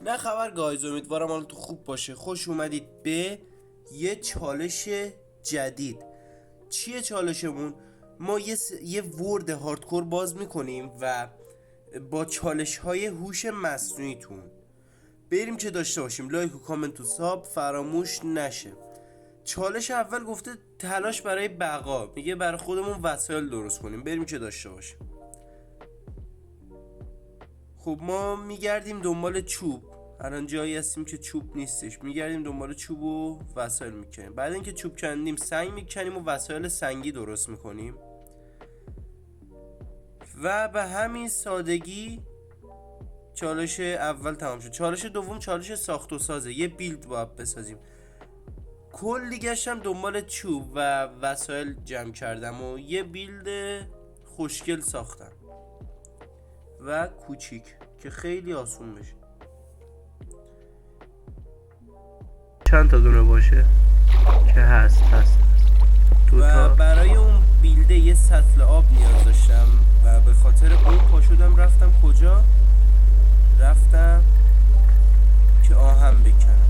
نه خبر گایز، امیدوارم حالتون خوب باشه. خوش اومدید به یه چالش جدید. چیه چالشمون؟ ما یه ورد هاردکور باز میکنیم و با چالش های هوش مصنوعیتون بریم چه داشته باشیم. لایک و کامنت و ساب فراموش نشه. چالش اول گفته تلاش برای بقا، میگه برای خودمون وسایل درست کنیم. بریم چه داشته باشیم. خب ما میگردیم دنبال چوب. الان جایی هستیم که چوب نیستش، میگردیم دنبال چوب و وسایل میکنیم. بعد اینکه چوب کندیم سنگ میکنیم و وسایل سنگی درست میکنیم و به همین سادگی چالش اول تمام شد. چالش دوم چالش ساخت و سازه. یه بیلد باید بسازیم. کلی گشتم دنبال چوب و وسایل جمع کردم و یه بیلد خوشگل ساختم و کوچیک که خیلی آسون بشه. چند تا دونه باشه که هست و برای اون بیلده یه سطل آب نیاز داشتم و به خاطر اون پا شدم رفتم کجا؟ رفتم که آهن بکنم.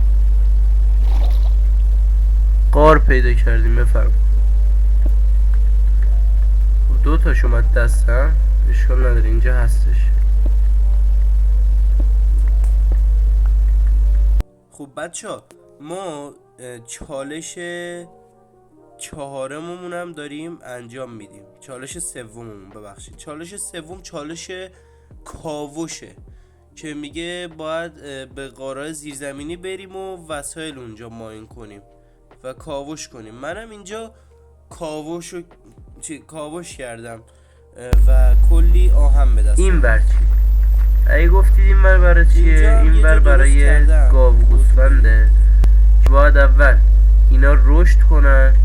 قار پیدا کردیم. بفرم. دو تاش اومد دستم، اشکال نداره، اینجا هستش. خب بچه ها، ما چالش چهارممون هم داریم انجام میدیم. چالش سوممون، ببخشید، چالش سوم چالش کاوشه که میگه باید به غارای زیرزمینی بریم و وسایل اونجا ماین کنیم و کاوش کنیم. منم اینجا کاوش کردم و کلی آهن به دست این آوردم. بر چی؟ اگه گفتید این بر برای چیه؟ این بر برای گاو و گوسفنده. باید اول اینا رشد کنن،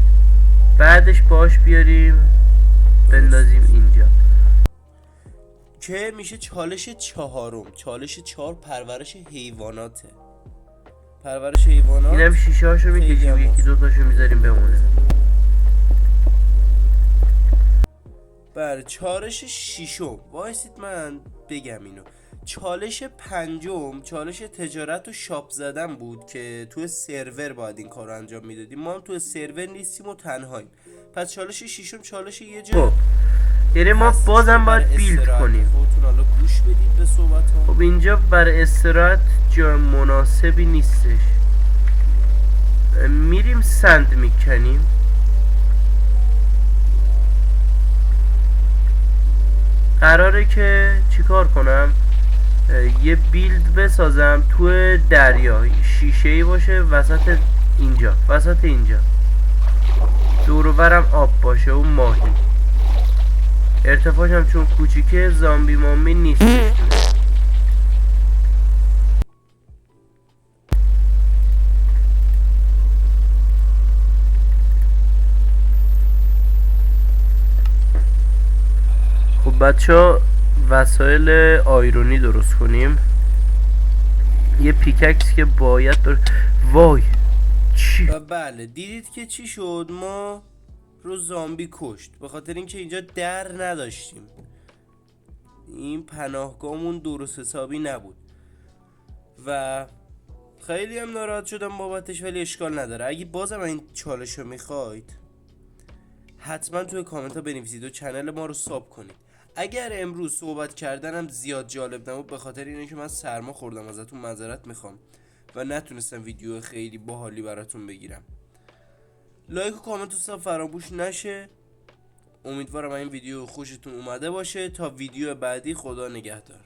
بعدش باش بیاریم بندازیم اینجا که میشه چالش چهارم. چالش چهار پرورش حیواناته. پرورش حیوانات. اینم شیشه هاشو میکشیم، یکی دوتاشو میذاریم بمونه. بله، چالش ششم، وایسید من بگم اینو. چالش پنجم چالش تجارت و شاپ زدن بود که توی سرور باید این کار رو انجام میدادیم. ما هم توی سرور نیستیم و تنهاییم. پس چالش ششم چالش یه جا. یعنی ما بازم باید بیلد کنیم. خودتون حالا گوش بدید به صحبت ها. خب اینجا برای استراحت جای مناسبی نیستش. میریم سند میکنیم. قراره که چیکار کنم؟ یه بیلد بسازم تو دریا، شیشه‌ای باشه وسط اینجا دور و برم آب باشه و ماهی. ارتفاعش هم چون کوچیکه زامبی مامبی نیستش. خب بچه ها، وسایل آیرونی درست کنیم. یه پیککس که باید وای چی؟ و بله، دیدید که چی شد؟ ما رو زامبی کشت به خاطر اینکه اینجا در نداشتیم. این پناهگاهمون درست حسابی نبود و خیلی هم ناراحت شدم بابتش، ولی اشکال نداره. اگه بازم این چالش رو میخواید حتما توی کامنت ها بنویسید و چنل ما رو ساب کنید. اگر امروز صحبت کردنم زیاد جالب نبود به خاطر اینه که من سرما خوردم، ازتون معذرت میخوام و نتونستم ویدیو خیلی باحالی براتون بگیرم. لایک و کامنت و ساب فراموش نشه. امیدوارم این ویدیو خوشتون اومده باشه. تا ویدیو بعدی، خدا نگهدار.